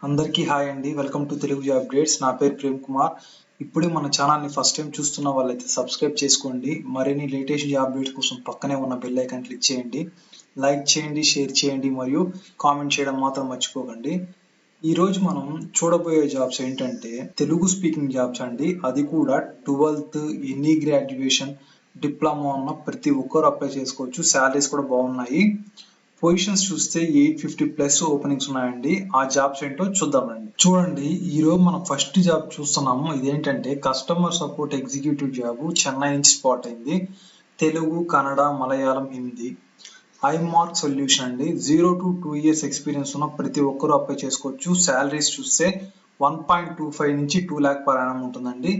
అందరికీ హాయ్ అండి. Welcome to Telugu job updates. నా పేరు ప్రేమ్ కుమార్. ఇప్పుడే మన ఛానల్ని ఫస్ట్ టైం చూస్తున్న వాళ్ళైతే సబ్స్క్రైబ్ చేసుకోండి. మరిన్ని లేటెస్ట్ జాబ్ అప్డేట్స్ కోసం పక్కనే ఉన్న బెల్ ఐకాన్ క్లిక్ చేయండి. లైక్ చేయండి, షేర్ చేయండి మరియు కామెంట్ చేయడం మాత్రం మర్చిపోకండి. ఈరోజు మనం చూడబోయే జాబ్స్ ఏంటంటే తెలుగు స్పీకింగ్ జాబ్స్ అండి. అది కూడా 12th ఎనీ గ్రాడ్యుయేషన్ డిప్లొమా ఉన్న ప్రతి ఒక్కరు అప్లై చేసుకోవచ్చు. శాలరీస్ కూడా బాగున్నాయి. పొజిషన్స్ చూస్తే 850+ ఓపెనింగ్స్ ఉన్నాయండి. ఆ జాబ్స్ ఏంటో చూద్దామండి. చూడండి, ఈరోజు మనం ఫస్ట్ జాబ్ చూస్తున్నాము. ఇదేంటంటే customer support executive job Chennai నుంచి స్పాట్ అయింది. తెలుగు, కన్నడ, మలయాళం, హిందీ. ఐమార్క్ సొల్యూషన్ అండి. 0 to 2 years ఎక్స్పీరియన్స్ ఉన్న ప్రతి ఒక్కరూ అప్లై చేసుకోవచ్చు. శాలరీస్ చూస్తే 1.25 నుంచి 2 lakh per annum ఉంటుందండి.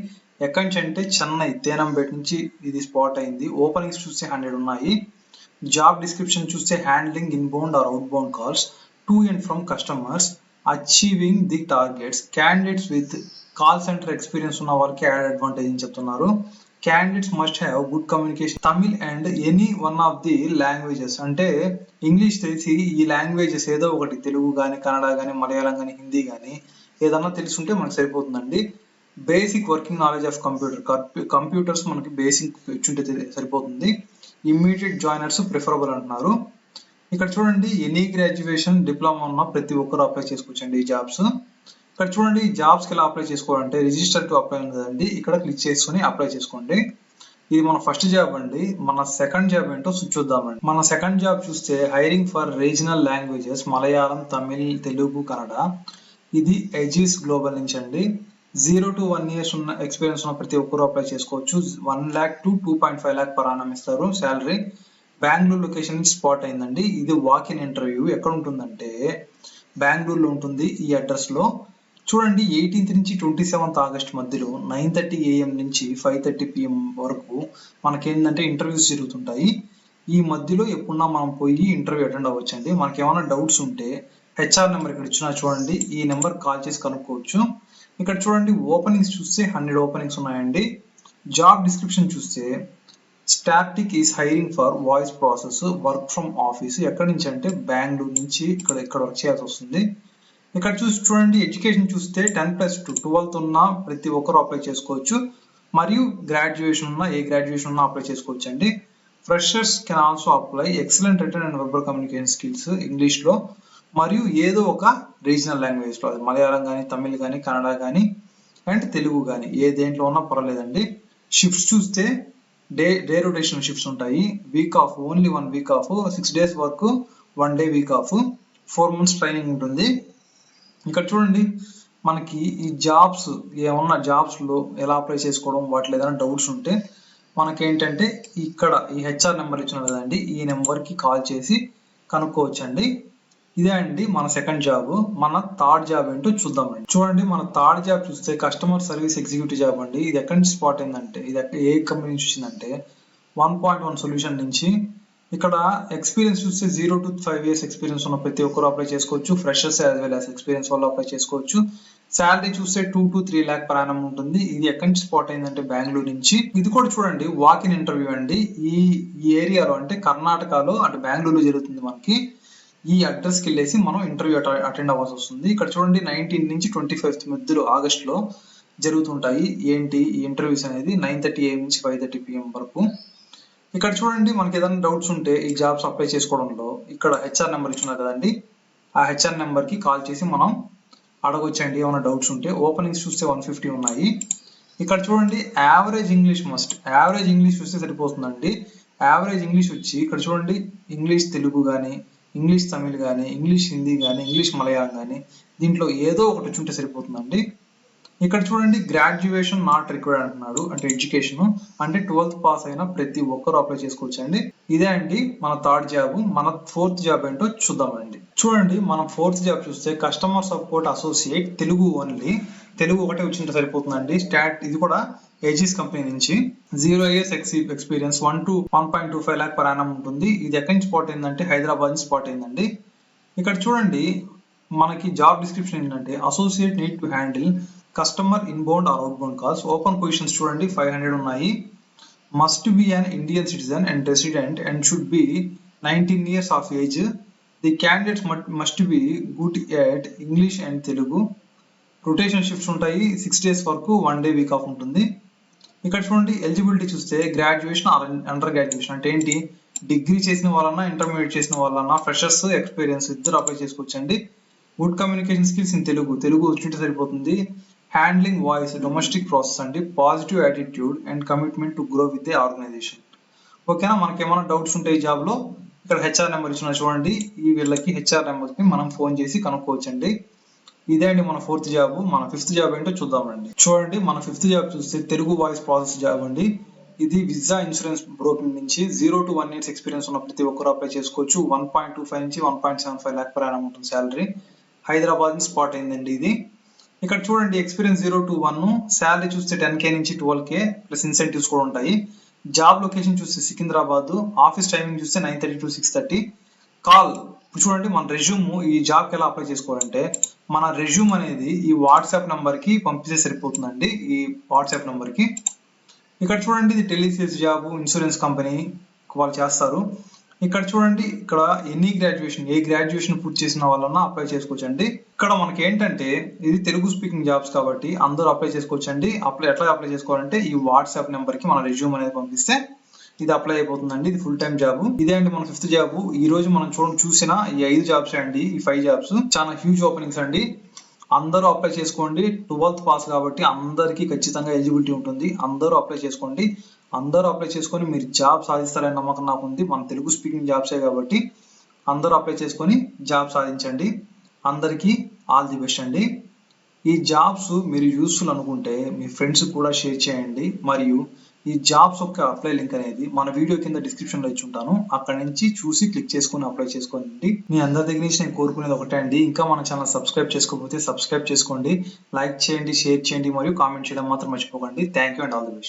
ఎక్కడి నుంచి అంటే చెన్నై తేనంబేట్ నుంచి ఇది స్పాట్ అయింది. ఓపెనింగ్స్ చూస్తే 100 ఉన్నాయి. జాబ్ డిస్క్రిప్షన్ చూస్తే handling inbound or outbound calls to and from customers, achieving the targets. Candidates with call centre experience ఉన్న వాళ్ళకి యాడ్ అడ్వాంటేజ్ అని చెప్తున్నారు. Candidates must have good communication Tamil and any one of the languages. అంటే English తెలిసి ఈ languages ఏదో ఒకటి, తెలుగు కానీ, కన్నడ కానీ, మలయాళం కానీ, హిందీ కానీ ఏదన్నా తెలుసుంటే మనకు సరిపోతుందండి. Basic working knowledge of computers మనకి బేసిక్ ఇచ్చుంటే సరిపోతుంది. ఇమ్మీడియట్ జాయినర్స్ ప్రిఫరబుల్ అంటున్నారు. ఇక్కడ చూడండి, ఎనీ గ్రాడ్యుయేషన్ డిప్లొమా ఉన్న ప్రతి ఒక్కరు అప్లై చేసుకోవచ్చండి ఈ జాబ్స్. ఇక్కడ చూడండి, ఈ జాబ్స్కి ఎలా అప్లై చేసుకోవాలంటే రిజిస్టర్ టు అప్లై ఉందండి. ఇక్కడ క్లిక్ చేసుకుని అప్లై చేసుకోండి. ఇది మన ఫస్ట్ జాబ్ అండి. మన సెకండ్ జాబ్ ఏంటో చూద్దామండి. మన సెకండ్ జాబ్ చూస్తే hiring for regional languages Malayalam, Tamil, Telugu, Kannada. ఇది ఎజిస్ గ్లోబల్ నుంచి అండి. 0 to 1 years ఉన్న ఎక్స్పీరియన్స్ ఉన్న ప్రతి ఒక్కరు అప్లై చేసుకోవచ్చు. 1 lakh to 2.5 lakh per annum ఇస్తారు శాలరీ. బెంగళూరు లొకేషన్ నుంచి స్పాట్ అయిందండి. ఇది వాక్ ఇన్ ఇంటర్వ్యూ. ఎక్కడ ఉంటుందంటే బెంగళూరులో ఉంటుంది. ఈ అడ్రస్ లో చూడండి, 18th నుంచి 27th August మధ్యలో 9:30 AM నుంచి 5:30 PM వరకు మనకేంటంటే ఇంటర్వ్యూస్ జరుగుతుంటాయి. ఈ మధ్యలో ఎప్పుడన్నా మనం పోయి ఇంటర్వ్యూ అటెండ్ అవ్వచ్చండి. మనకి ఏమైనా డౌట్స్ ఉంటే హెచ్ఆర్ నెంబర్ ఇక్కడ ఇచ్చినా చూడండి, ఈ నెంబర్ కాల్ చేసి కనుక్కోవచ్చు. ఇక్కడ చూడండి, ఓపెనింగ్స్ చూస్తే 100 ఓపెనింగ్స్ ఉన్నాయండి. జాబ్ డిస్క్రిప్షన్ చూస్తే static is hiring for voice process work from office. ఎక్కడి నుంచి అంటే బెంగళూరు నుంచి ఇక్కడ వర్క్ చేయాల్సి వస్తుంది. ఇక్కడ చూడండి, ఎడ్యుకేషన్ చూస్తే 10+2 12th ఉన్న ప్రతి ఒక్కరు అప్లై చేసుకోవచ్చు. మరియు గ్రాడ్యుయేషన్ ఉన్న ఏ గ్రాడ్యుయేషన్ ఉన్నా అప్లై చేసుకోవచ్చు అండి. Freshers can also apply. Excellent return and verbal communication skills ఇంగ్లీష్లో మరియు ఏదో ఒక రీజనల్ లాంగ్వేజ్లో, అది మలయాళం కానీ, తమిళ్ కానీ, కన్నడ కానీ అండ్ తెలుగు కానీ ఏ దేంట్లో ఉన్నా పర్వాలేదండి. షిఫ్ట్స్ చూస్తే డే రొటేషన్ షిఫ్ట్స్ ఉంటాయి. Week off only 1 week of, 6 days work, 1 day week off, 4 months training ఉంటుంది. ఇక్కడ చూడండి, మనకి ఈ జాబ్స్ ఏమన్నా జాబ్స్లో ఎలా అప్లై చేసుకోవడం, వాటిలో ఏదైనా డౌట్స్ ఉంటే మనకేంటంటే ఇక్కడ ఈ హెచ్ఆర్ నెంబర్ ఇచ్చిన కదండి, ఈ నెంబర్కి కాల్ చేసి కనుక్కోవచ్చండి. ఇదే అండి మన సెకండ్ జాబ్. మన థర్డ్ జాబ్ ఏంటో చూద్దామండి. చూడండి, మన థర్డ్ జాబ్ చూస్తే కస్టమర్ సర్వీస్ ఎగ్జిక్యూటివ్ జాబ్ అండి. ఇది ఎక్కడి నుంచి స్పాట్ అయిందంటే, ఇది ఏ కంపెనీ నుంచి వచ్చిందంటే 1.1 సొల్యూషన్ నుంచి. ఇక్కడ ఎక్స్పీరియన్స్ చూస్తే 0 to 5 years ఎక్స్పీరియన్స్ ఉన్న ప్రతి ఒక్కరు అప్లై చేసుకోవచ్చు. Freshers as well as experience వాళ్ళు అప్లై చేసుకోవచ్చు. శాలరీ చూస్తే 2 to 3 lakh per annum ఉంటుంది. ఇది ఎక్కడి నుంచి స్పాట్ అయిందంటే బెంగళూరు నుంచి. ఇది కూడా చూడండి, వాక్ ఇన్ ఇంటర్వ్యూ అండి. ఈ ఏరియాలో అంటే కర్ణాటకలో అంటే బెంగళూరులో జరుగుతుంది. మనకి ఈ అడ్రస్కి వెళ్ళేసి మనం ఇంటర్వ్యూ అటెండ్ అవ్వాల్సి వస్తుంది. ఇక్కడ చూడండి, 19 నుంచి 25th మధ్యలో ఆగస్టులో జరుగుతుంటాయి. ఏంటి ఈ ఇంటర్వ్యూస్ అనేది 9:30 AM నుంచి 5:30 PM వరకు. ఇక్కడ చూడండి, మనకి ఏదైనా డౌట్స్ ఉంటే ఈ జాబ్స్ అప్లై చేసుకోవడంలో ఇక్కడ హెచ్ఆర్ నెంబర్ ఇచ్చున్నారు కదండి, ఆ హెచ్ఆర్ నెంబర్కి కాల్ చేసి మనం అడగొచ్చండి ఏమైనా డౌట్స్ ఉంటే. ఓపెనింగ్స్ చూస్తే 150 ఉన్నాయి. ఇక్కడ చూడండి, average English must. Average English చూస్తే సరిపోతుందండి. యావరేజ్ ఇంగ్లీష్ వచ్చి ఇక్కడ చూడండి, ఇంగ్లీష్ తెలుగు కానీ, ఇంగ్లీష్ తమిళ్ కానీ, ఇంగ్లీష్ హిందీ కానీ, ఇంగ్లీష్ మలయాళం కానీ దీంట్లో ఏదో ఒకటి వచ్చుంటే సరిపోతుందండి. ఇక్కడ చూడండి, గ్రాడ్యుయేషన్ నాట్ రిక్వైర్డ్ అంటున్నాడు. అంటే ఎడ్యుకేషన్ అంటే 12th పాస్ అయినా ప్రతి ఒక్కరు అప్లై చేసుకోవచ్చు అండి. ఇదే అండి మన థర్డ్ జాబ్. మన ఫోర్త్ జాబ్ ఏంటో చూద్దామండి. చూడండి, మనం ఫోర్త్ జాబ్ చూస్తే customer support associate Telugu only. Telugu ఒకటే వచ్చింటే సరిపోతుందండి. ఇది కూడా ఏజిస్ కంపెనీ నుంచి. 0 years experience, 1 to 1.25 lakh per annum ఉంటుంది. ఇది ఎక్కడి నుంచి స్పాట్ అయిందంటే హైదరాబాద్ నుంచి స్పాట్ అయిందండి. ఇక్కడ చూడండి, మనకి జాబ్ డిస్క్రిప్షన్ ఏంటంటే associate need to handle customer inbound or outbound calls. Open positions చూడండి 500 ఉన్నాయి. Must be an Indian citizen and resident and should be 19 years of age. The candidates must be good at English and Telugu. Rotation shifts ఉంటాయి, 6 days వరకు 1 day week off ఉంటుంది. ఇక్కడ చూడండి eligibility చూస్తే graduation are under graduation అంటే ఏంటి, degree చేసిన వాళ్ళన్నా ఇంటర్మీడియట్ చేసిన వాళ్ళన్నా ఫ్రెషర్స్ ఎక్స్పీరియన్స్ ఇద్దరు అప్లై చేసుకోవచ్చండి. Good communication skills in Telugu వచ్చింటే సరిపోతుంది. హ్యాండ్లింగ్ వాయిస్, డొమెస్టిక్ ప్రాసెస్ అండి, positive attitude and commitment to grow with a organization. ఓకేనా, మనకి ఏమైనా డౌట్స్ ఉంటే ఈ జాబ్లో ఇక్కడ హెచ్ఆర్ నెంబర్ ఇచ్చిన చూడండి, ఈ వీళ్ళకి హెచ్ఆర్ నెంబర్కి మనం ఫోన్ చేసి కనుక్కోవచ్చండి. ఇదే అండి మన 4th జాబ్. మన 5th జాబ్ ఏంటో చూద్దామండి. చూడండి మన 5th జాబ్ చూస్తే తెలుగు వాయిస్ ప్రాసెస్ జాబ్ అండి. ఇది విజా ఇన్సూరెన్స్ బ్రోకింగ్ నుంచి 0 to 1 years ఎక్స్పీరియన్స్ ఉన్న ప్రతి ఒక్కరు అప్లై చేసుకోవచ్చు. 1.25 నుంచి 1.75 lakh per annum ఉంటుంది శాలరీ. హైదరాబాద్ నుంచి స్పాట్ అయిందండి ఇది. ఇక్కడ చూడండి ఎక్స్పీరియన్స్ 0 to 1, శాలరీ చూస్తే 10K నుంచి 12K ప్లస్ ఇన్సెంటివ్స్ కూడా ఉంటాయి. జాబ్ లొకేషన్ చూస్తే సికింద్రాబాద్, ఆఫీస్ టైమింగ్ చూస్తే 9:30 to 6:30. కాల్ చూడండి మన రెజ్యూమ్ ఈ జాబ్కి ఎలా అప్లై చేసుకోవాలంటే మన రెజ్యూమ్ అనేది ఈ వాట్సాప్ నెంబర్కి పంపిస్తే సరిపోతుందండి. ఈ వాట్సాప్ నెంబర్కి ఇక్కడ చూడండి ఇది టెలిసేల్స్ జాబ్, ఇన్సూరెన్స్ కంపెనీ వాళ్ళు చేస్తారు. ఇక్కడ చూడండి ఇక్కడ ఎనీ గ్రాడ్యుయేషన్, ఏ గ్రాడ్యుయేషన్ పూర్తి చేసిన వాళ్ళన్నా అప్లై చేసుకోవచ్చండి. ఇక్కడ మనకి ఏంటంటే ఇది తెలుగు స్పీకింగ్ జాబ్స్ కాబట్టి అందరూ అప్లై చేసుకోవచ్చండి. ఎట్లా అప్లై చేసుకోవాలంటే ఈ వాట్సాప్ నెంబర్కి మన రెజ్యూమ్ అనేది పంపిస్తే ఇది అప్లై అయిపోతుందండి. ఇది ఫుల్ టైం జాబ్. ఇదే అండి మన 5th జాబ్. ఈ రోజు మనం చూసిన ఈ 5 జాబ్స్ అండి, ఈ 5 జాబ్స్ చాలా హ్యూజ్ ఓపెనింగ్స్ అండి. అందరూ అప్లై చేసుకోండి. 12th పాస్ కాబట్టి అందరికీ ఖచ్చితంగా ఎలిజిబిలిటీ ఉంటుంది. అందరూ అప్లై చేసుకోండి. అందరూ అప్లై చేసుకొని మీరు జాబ్ సాధిస్తారనే నమ్మకం నాకు ఉంది. మన తెలుగు స్పీకింగ్ జాబ్సే కాబట్టి అందరూ అప్లై చేసుకొని జాబ్ సాధించండి. అందరికీ ఆల్ ది బెస్ట్ అండి. ఈ జాబ్స్ మీరు యూస్ఫుల్ అనుకుంటే మీ ఫ్రెండ్స్ కూడా షేర్ చేయండి. మరియు ఈ జాబ్స్ యొక్క అప్లై లింక్ అనేది మన వీడియో కింద డిస్క్రిప్షన్ లో ఇచ్చి ఉంటాను. అక్కడ నుంచి చూసి క్లిక్ చేసుకుని అప్లై చేసుకోండి. మీ అందరి దగ్గర నుంచి నేను కోరుకునేది ఒకటే అండి, ఇంకా మన ఛానల్ సబ్స్క్రైబ్ చేసుకోకపోతే సబ్స్క్రైబ్ చేసుకోండి, లైక్ చేయండి, షేర్ చేయండి మరియు కామెంట్ చేయడం మాత్రం మర్చిపోకండి. Thank you and all the best.